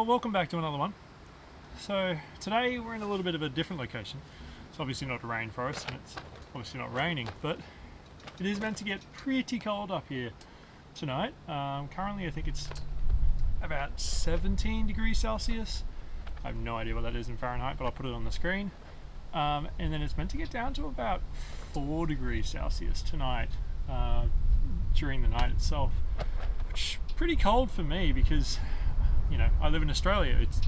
Well, welcome back to another one. So today we're in a little bit of a different location. It's obviously not a rainforest and it's obviously not raining, but it is meant to get pretty cold up here tonight. Currently I think it's about 17 degrees Celsius. I have no idea what that is in Fahrenheit, but I'll put it on the screen. And then it's meant to get down to about 4 degrees Celsius tonight during the night itself, which is pretty cold for me because, you know, I live in Australia. It's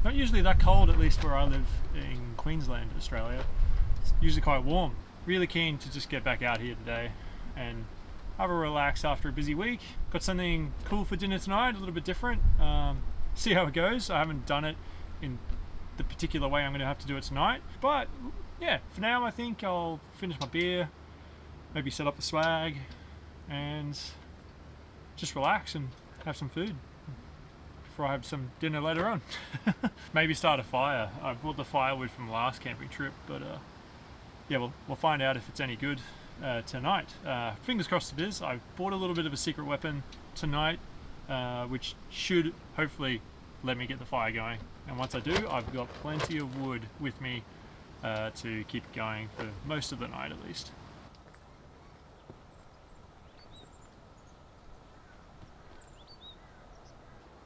not usually that cold, at least where I live in Queensland, Australia. It's usually quite warm. Really keen to just get back out here today and have a relax after a busy week. Got something cool for dinner tonight, a little bit different. See how it goes. I haven't done it in the particular way I'm going to have to do it tonight. But yeah, for now I think I'll finish my beer, maybe set up the swag, and just relax and have some food before I have some dinner later on. Maybe start a fire. I brought the firewood from the last camping trip, but yeah, we'll find out if it's any good tonight. Fingers crossed it is. I bought a little bit of a secret weapon tonight, which should hopefully let me get the fire going. And once I do, I've got plenty of wood with me to keep it going for most of the night at least.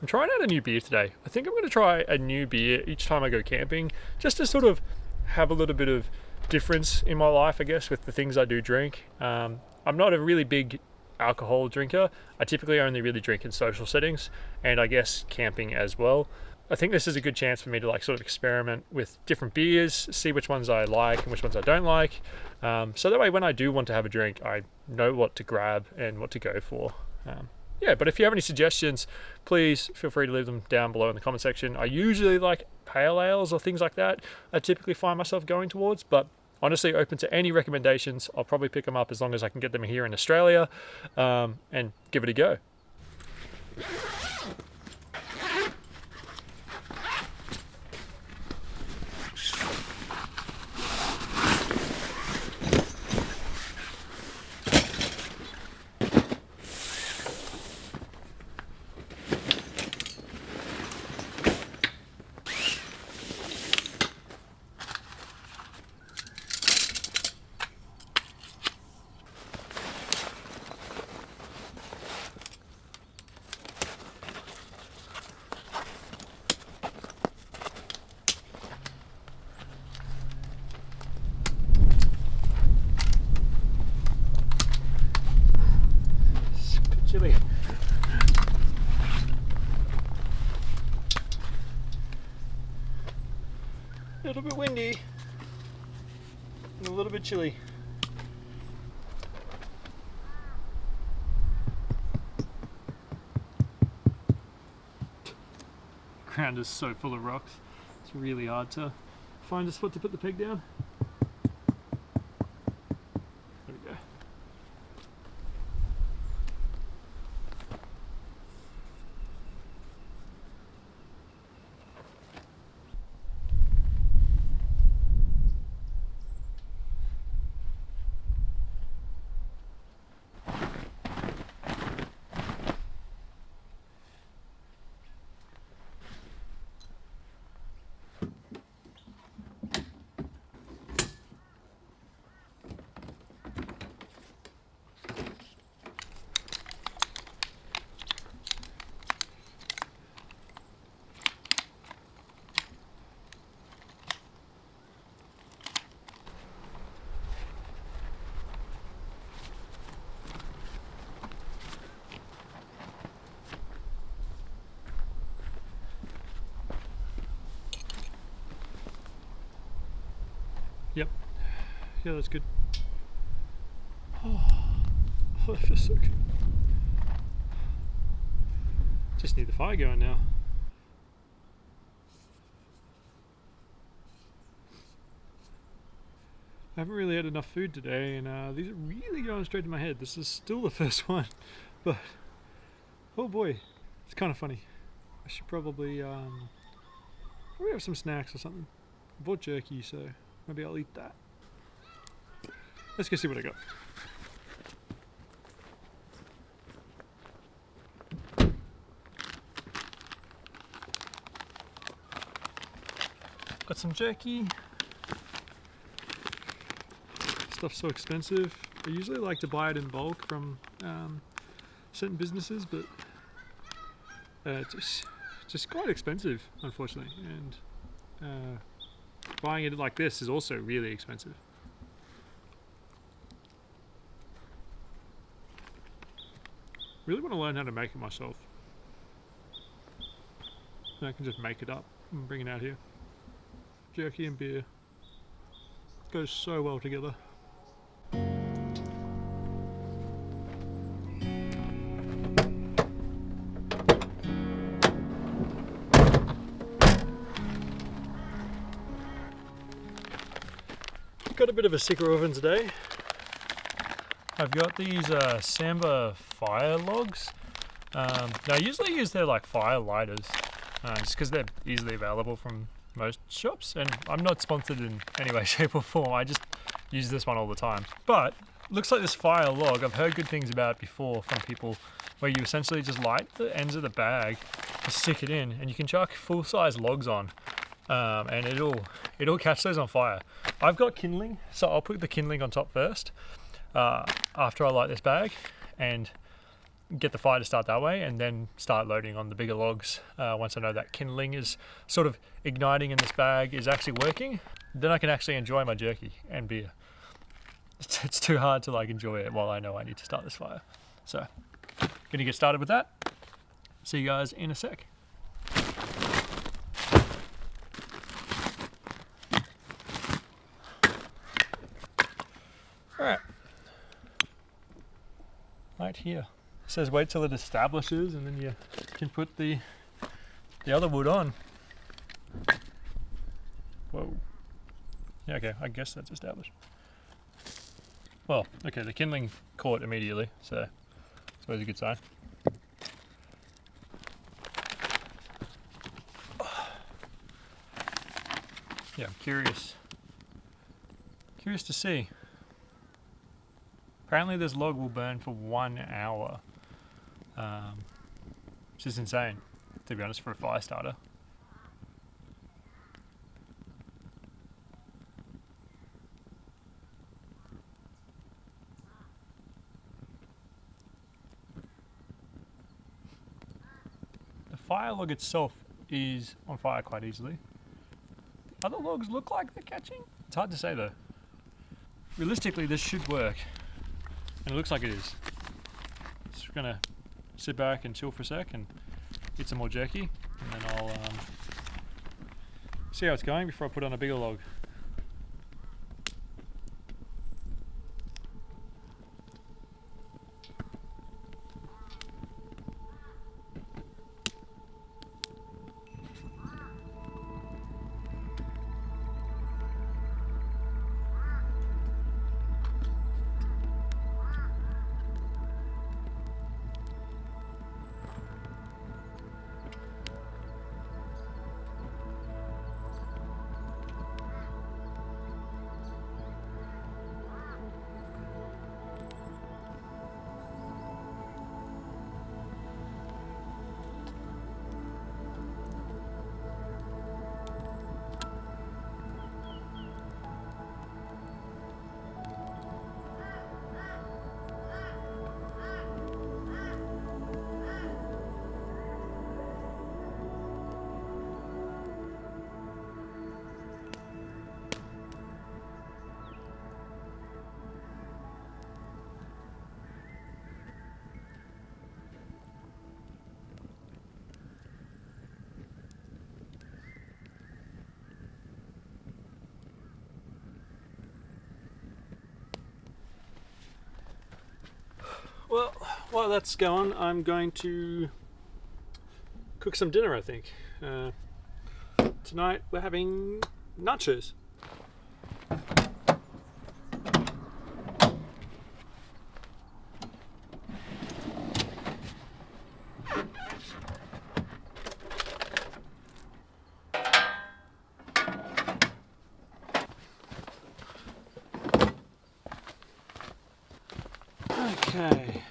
I'm trying out a new beer today. I think I'm going to try a new beer each time I go camping, just to sort of have a little bit of difference in my life, I guess, with the things I do drink. I'm not a really big alcohol drinker. I typically only really drink in social settings, and I guess camping as well. I think this is a good chance for me to sort of experiment with different beers, see which ones I like and which ones I don't like. So that way when I do want to have a drink, I know what to grab and what to go for. Yeah, but if you have any suggestions, please feel free to leave them down below in the comment section. I usually like pale ales or things like that. I typically find myself going towards, but honestly open to any recommendations. I'll probably pick them up as long as I can get them here in Australia, and give it a go. Chilly. A little bit windy and a little bit chilly. The ground is so full of rocks. It's really hard to find a spot to put the peg down. There we go. Yep. Yeah, that's good. Oh, that feels so good. Just need the fire going now. I haven't really had enough food today, and these are really going straight to my head. This is still the first one, but oh boy, it's kind of funny. I should probably have some snacks or something. I bought jerky, so maybe I'll eat that. Let's go see what I got. Got some jerky. Stuff's so expensive. I usually like to buy it in bulk from certain businesses, but it's just quite expensive, unfortunately. And buying it like this is also really expensive. Really want to learn how to make it myself. And I can just make it up and bring it out here. Jerky and beer goes so well together. Got a bit of a sicker oven today. I've got these Samba fire logs. Now I usually use their like fire lighters just because they're easily available from most shops, and I'm not sponsored in any way, shape or form. I just use this one all the time. But looks like this fire log, I've heard good things about it before from people, where you essentially just light the ends of the bag to stick it in, and you can chuck full-size logs on, and it'll catch those on fire. I've got kindling, so I'll put the kindling on top first after I light this bag, and get the fire to start that way, and then start loading on the bigger logs once I know that kindling is sort of igniting in this bag is actually working. Then I can actually enjoy my jerky and beer. It's too hard to like enjoy it while I know I need to start this fire. So gonna get started with that. See you guys in a sec. Alright, right here. It says wait till it establishes, and then you can put the other wood on. Whoa. Yeah, okay, I guess that's established. Well, okay, the kindling caught immediately, so it's always a good sign. Yeah, I'm curious to see. Apparently this log will burn for 1 hour, which is insane, to be honest, for a fire starter. The fire log itself is on fire quite easily. The other logs look like they're catching. It's hard to say though. Realistically, this should work. And it looks like it is. Just gonna sit back and chill for a sec and eat some more jerky, and then I'll see how it's going before I put on a bigger log. Well, while that's going, I'm going to cook some dinner, I think. Tonight we're having nachos. Okay.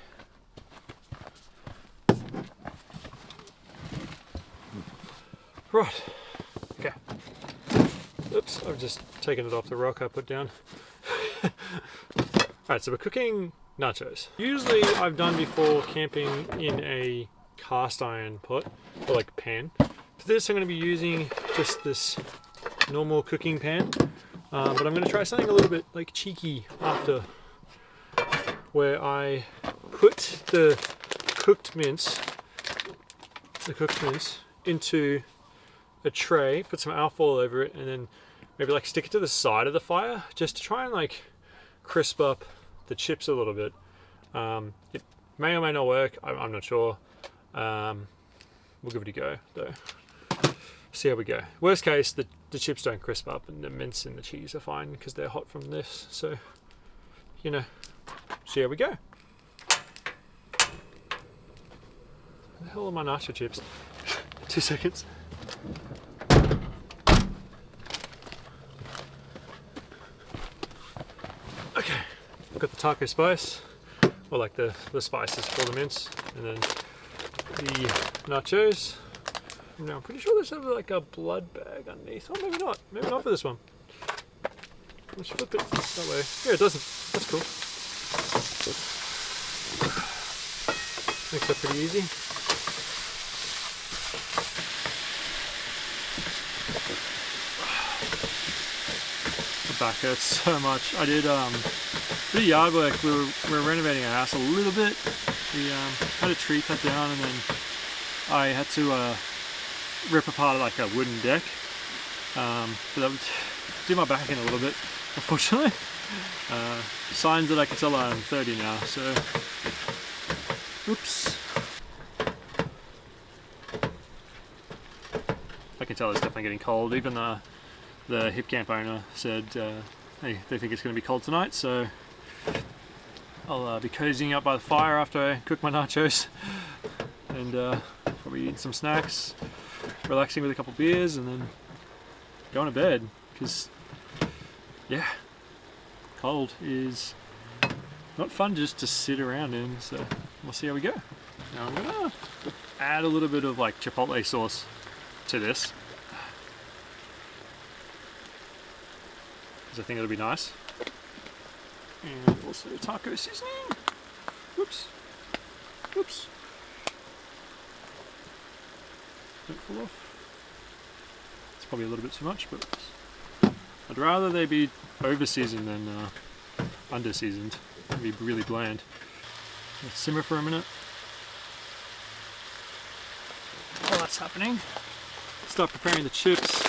Right. Okay. Oops, I've just taken it off the rock I put down. Alright, so we're cooking nachos. Usually I've done before camping in a cast iron pot, or like pan. For this I'm going to be using just this normal cooking pan, but I'm going to try something a little bit like cheeky after, where I put the cooked mince into a tray, put some alfoil over it, and then maybe like stick it to the side of the fire just to try and like crisp up the chips a little bit. It may or may not work, I'm not sure. We'll give it a go though. See how we go. Worst case, the chips don't crisp up and the mince and the cheese are fine because they're hot from this, so you know, see how we go. Where the hell are my nacho chips? 2 seconds. Okay, I've got the taco spice, or like the spices for the mince, and then the nachos. Now I'm pretty sure there's like a blood bag underneath. Oh, maybe not. Maybe not for this one. Let's flip it that way. Yeah, it doesn't. That's cool. Makes that pretty easy. The back hurts so much. I did a bit of yard work. We were renovating our house a little bit. We had a tree cut down, and then I had to rip apart like a wooden deck. But that would do my back in a little bit, unfortunately. Signs that I can tell I'm 30 now, so oops. I can tell it's definitely getting cold. Even the hip camp owner said hey, they think it's going to be cold tonight, so I'll be cozying up by the fire after I cook my nachos, and probably eating some snacks, relaxing with a couple beers, and then going to bed, because yeah, cold is not fun just to sit around in, so we'll see how we go. Now I'm gonna add a little bit of like chipotle sauce to this, because I think it'll be nice, and also taco seasoning. Whoops, whoops. Don't fall off. It's probably a little bit too much, but I'd rather they be over seasoned than under seasoned. It'd be really bland. Let's simmer for a minute. While that's happening, start preparing the chips.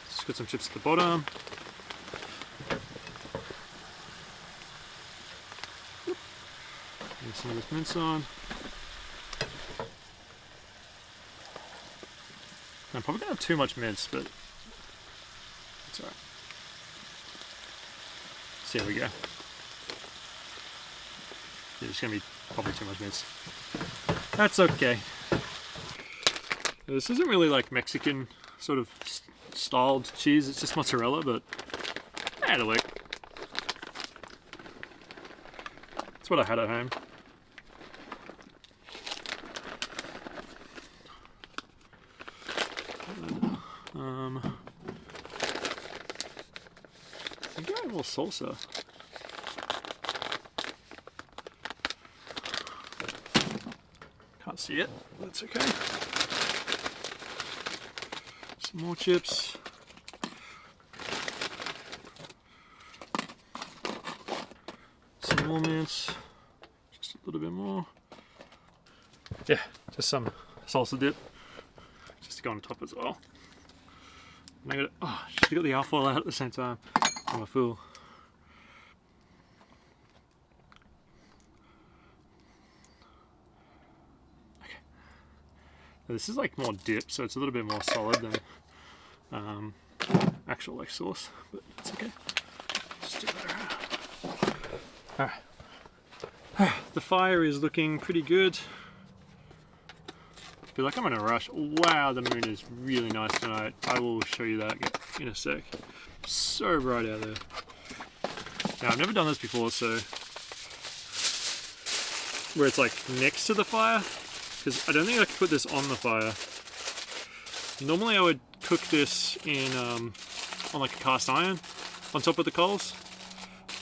Just got some chips at the bottom. Some of this mince on. I'm probably gonna have too much mince, but it's alright. See how we go. Yeah, there's gonna be probably too much mince. That's okay. This isn't really like Mexican sort of styled cheese, it's just mozzarella, but yeah, it'll work. That's what I had at home. I think I have more salsa. Can't see it, that's okay. Some more chips. Some more mince. Just a little bit more. Yeah, just some salsa dip. Just to go on top as well. And I got it. Oh, should have got the alfoil out at the same time. I'm a fool. Okay. Now this is like more dip, so it's a little bit more solid than actual like sauce, but it's okay. Just do that around. Alright. The fire is looking pretty good. I feel like I'm in a rush. Wow, the moon is really nice tonight. I will show you that in a sec. So bright out there. Now, I've never done this before, so where it's like next to the fire, because I don't think I could put this on the fire. Normally I would cook this in on like a cast iron on top of the coals,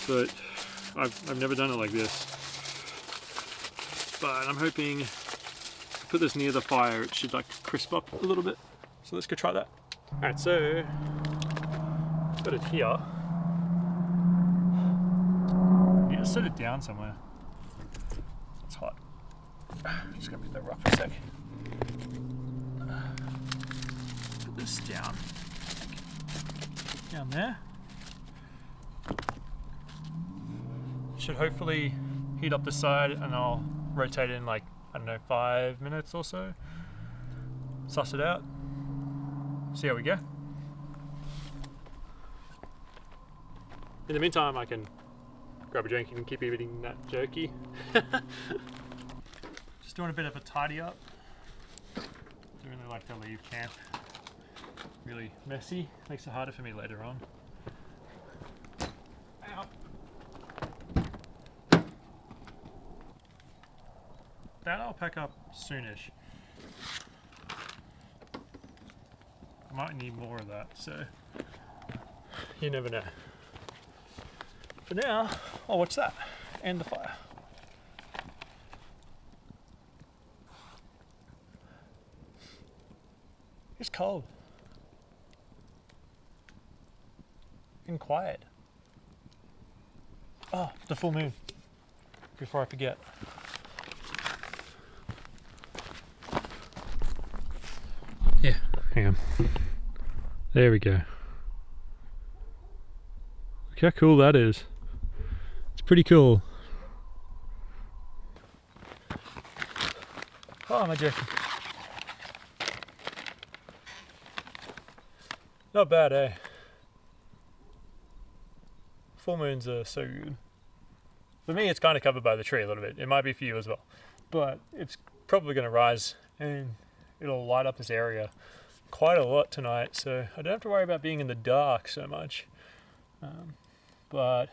but I've never done it like this. But I'm hoping to put this near the fire, it should like crisp up a little bit. So let's go try that. Alright, so got it here. Need to set it down somewhere. It's hot. Just gonna move that rock for a sec. Put this down there. Should hopefully heat up the side, and I'll rotate it in like, I don't know, 5 minutes or so. Suss it out. See how we go. In the meantime, I can grab a drink and keep eating that jerky. Just doing a bit of a tidy up. Don't really like to leave camp really messy. Makes it harder for me later on. Ow. That I'll pack up soonish. I might need more of that, so you never know. For now, I'll watch that and the fire. It's cold and quiet. Oh, the full moon. Before I forget. Yeah, hang on. There we go. Look how cool that is. It's pretty cool. Oh, my jerky. Not bad, eh? Full moons are so good. For me, it's kind of covered by the tree a little bit. It might be for you as well. But it's probably going to rise and it'll light up this area quite a lot tonight, so I don't have to worry about being in the dark so much. But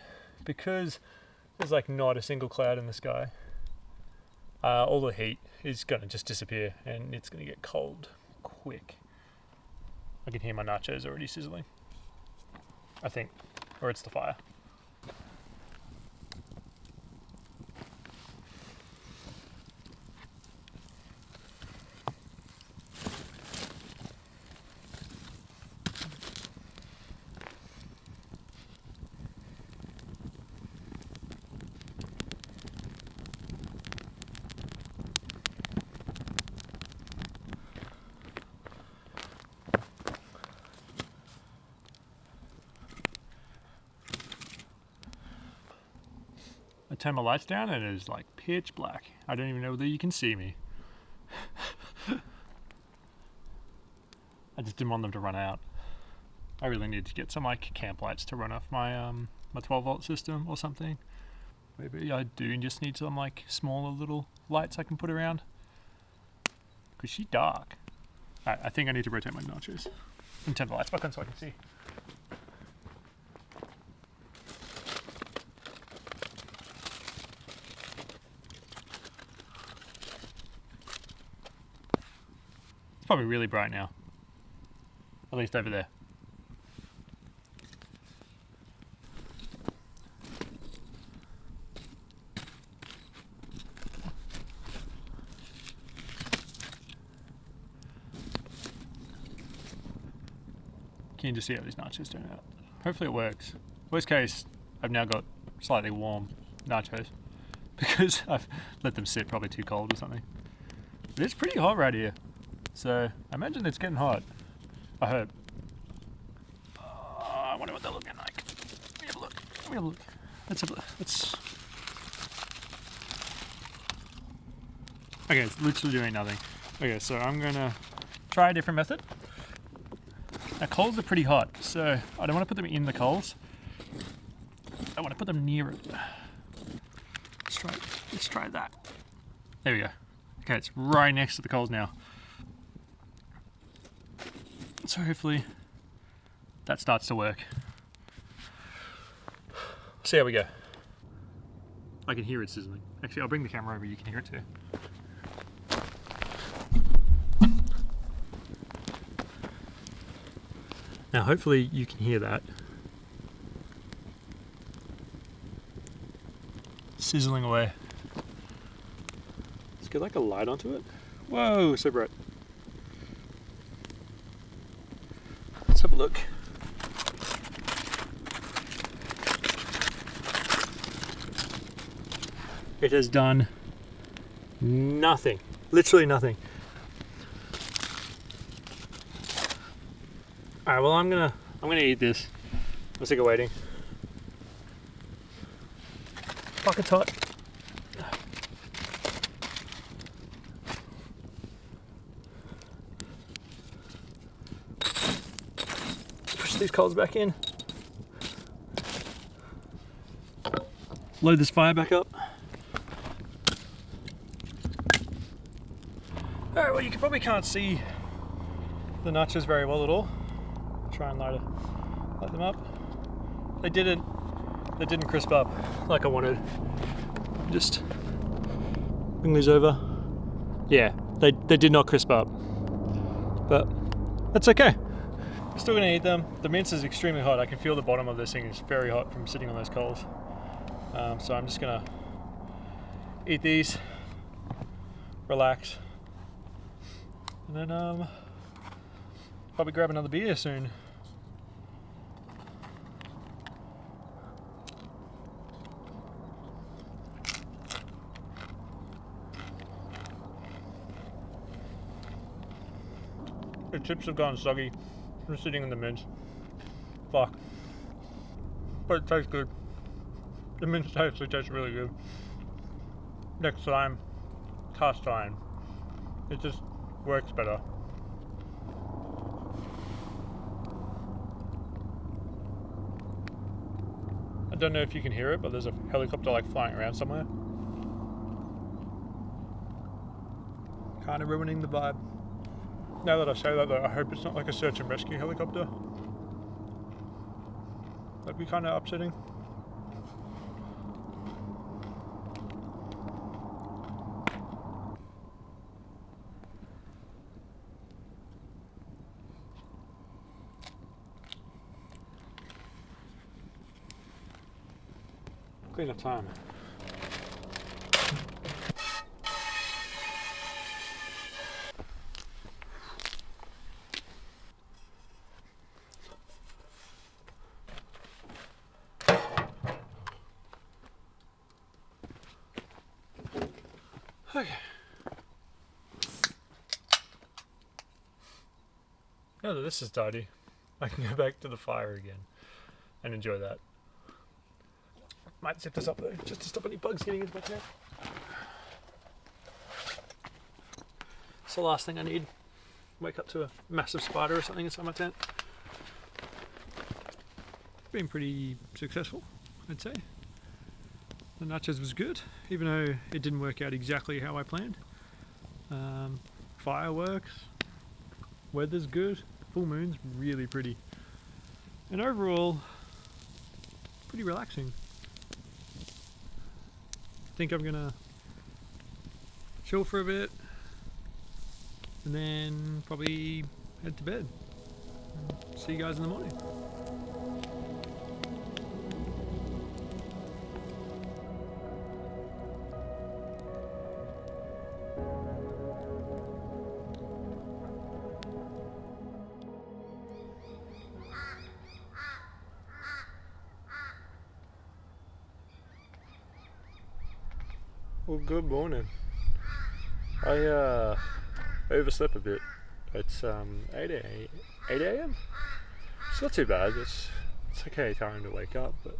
because there's like not a single cloud in the sky, all the heat is going to just disappear and it's going to get cold quick. I can hear my nachos already sizzling, I think, or it's the fire. I turn my lights down and it is like pitch black. I don't even know whether you can see me. I just didn't want them to run out. I really need to get some like camp lights to run off my my 12-volt system or something. Maybe I do just need some like smaller little lights I can put around. Cause she's dark. I think I need to rotate my nachos and turn the lights back on so I can see. Probably really bright now, at least over there. Keen to see how these nachos turn out. Hopefully it works. Worst case, I've now got slightly warm nachos because I've let them sit probably too cold or something. But it's pretty hot right here. So I imagine it's getting hot. I hope. I wonder what they're looking like. Let me have a look. Let me have a look. Let's have a look. Let's. Okay, it's literally doing nothing. Okay, so I'm gonna try a different method. Now coals are pretty hot, so I don't want to put them in the coals. I want to put them near it. Let's try that. There we go. Okay, it's right next to the coals now. So hopefully that starts to work. See how we go. I can hear it sizzling. Actually, I'll bring the camera over, you can hear it too. Now hopefully you can hear that. Sizzling away. Let's get like a light onto it. Whoa, so bright. Let's have a look. It has done nothing, literally nothing. All right, well I'm gonna eat this. I'm sick of waiting. Fuck, it's hot. Push these coals back in. Load this fire back up. Alright, well you probably can't see the nachos very well at all. Try and light them up. They didn't crisp up like I wanted. Just bring these over. Yeah, they did not crisp up. But that's okay. I'm still gonna eat them. The mince is extremely hot. I can feel the bottom of this thing is very hot from sitting on those coals. So I'm just gonna eat these, relax, and then probably grab another beer soon. The chips have gone soggy from sitting in the mince. Fuck. But it tastes good. The mince actually tastes really good. Next time, cast iron. It just works better. I don't know if you can hear it, but there's a helicopter like flying around somewhere. Kind of ruining the vibe. Now that I say that though, I hope it's not like a search and rescue helicopter. That'd be kind of upsetting. Clean up time. Okay. Now that this is tidy, I can go back to the fire again and enjoy that. Might zip this up though, just to stop any bugs getting into my tent. It's the last thing I need. Wake up to a massive spider or something inside my tent. Been pretty successful, I'd say. The nachos was good, even though it didn't work out exactly how I planned. Fireworks, weather's good, full moon's really pretty. And overall, pretty relaxing. I think I'm gonna chill for a bit and then probably head to bed. See you guys in the morning. Well, good morning. I overslept a bit. It's 8 a.m. It's not too bad. It's okay time to wake up, but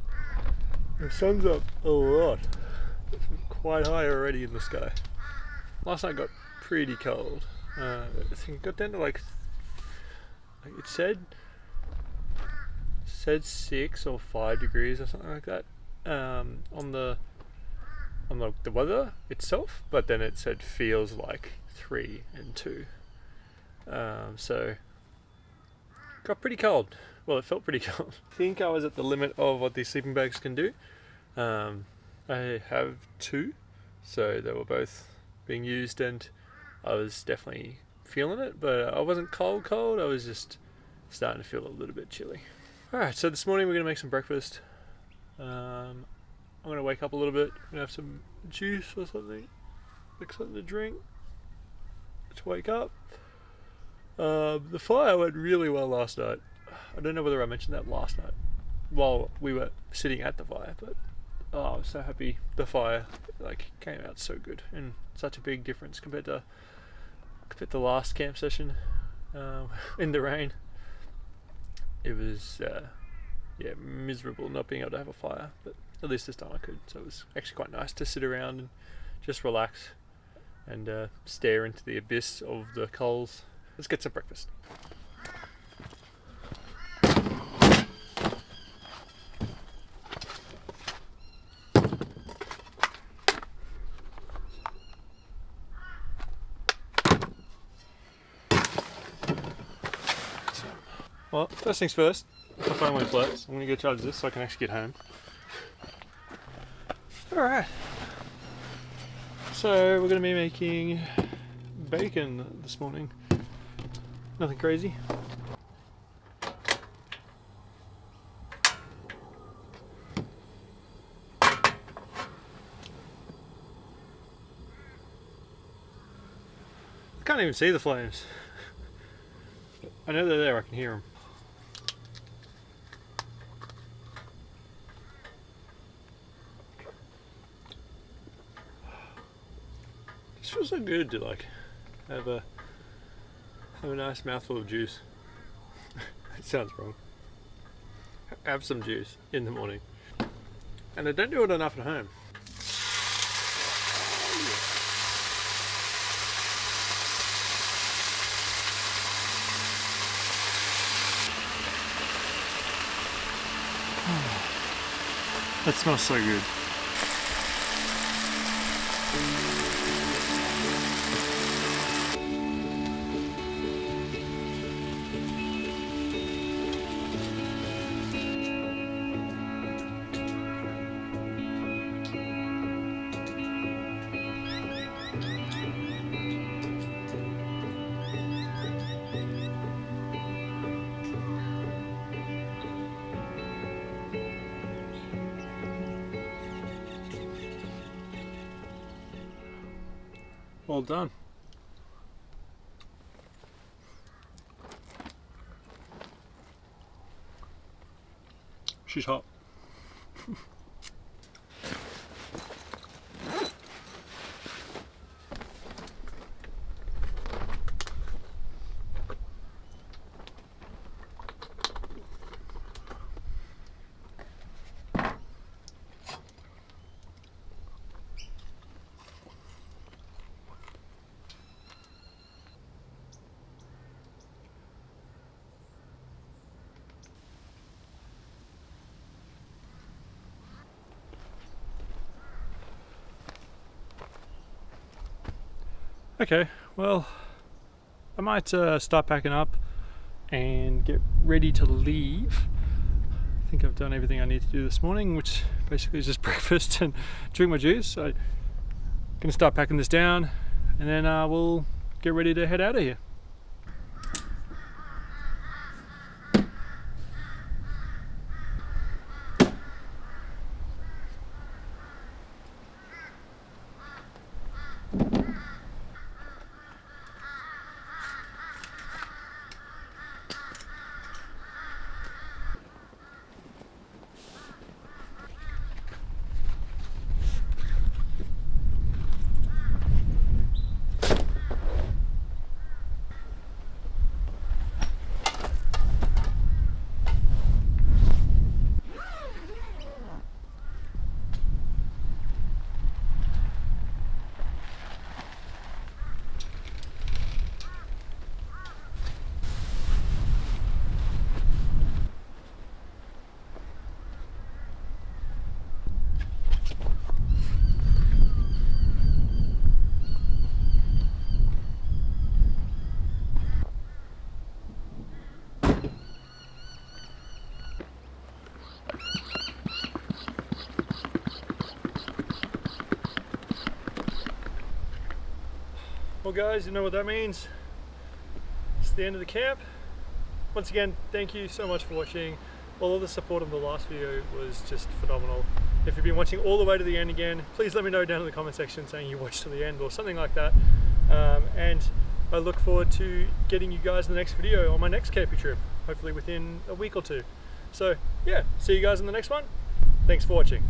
the sun's up a lot. It's quite high already in the sky. Last night got pretty cold. I think it got down to like it said 6 or 5 degrees or something like that on the weather itself, but then it said feels like 3 and 2. So got pretty cold. Well, it felt pretty cold. I think I was at the limit of what these sleeping bags can do. I have two, so they were both being used, and I was definitely feeling it, but I wasn't cold, I was just starting to feel a little bit chilly. Alright, so this morning we're going to make some breakfast. I'm going to wake up a little bit, I'm going to have some juice or something, like something to drink to wake up. The fire went really well last night. I don't know whether I mentioned that last night while we were sitting at the fire, but I was so happy the fire came out so good, and such a big difference compared to the last camp session in the rain. It was miserable not being able to have a fire, but at least this time I could, so it was actually quite nice to sit around and just relax and stare into the abyss of the coals. Let's get some breakfast. Well, first things first, my phone went flat, so I'm going to go charge this so I can actually get home. Alright, so we're going to be making bacon this morning. Nothing crazy. I can't even see the flames. I know they're there, I can hear them. It feels so good to have a nice mouthful of juice. It sounds wrong. Have some juice in the morning. And I don't do it enough at home. That smells so good. Well done. She's hot. Okay, well, I might start packing up and get ready to leave. I think I've done everything I need to do this morning, which basically is just breakfast and drink my juice. So I'm gonna start packing this down, and then we'll get ready to head out of here. Well guys, you know what that means. It's the end of the camp. Once again, thank you so much for watching. All of the support on the last video was just phenomenal. If you've been watching all the way to the end again, please let me know down in the comment section saying you watched to the end or something like that. And I look forward to getting you guys in the next video on my next camping trip, hopefully within a week or two. So yeah, see you guys in the next one. Thanks for watching.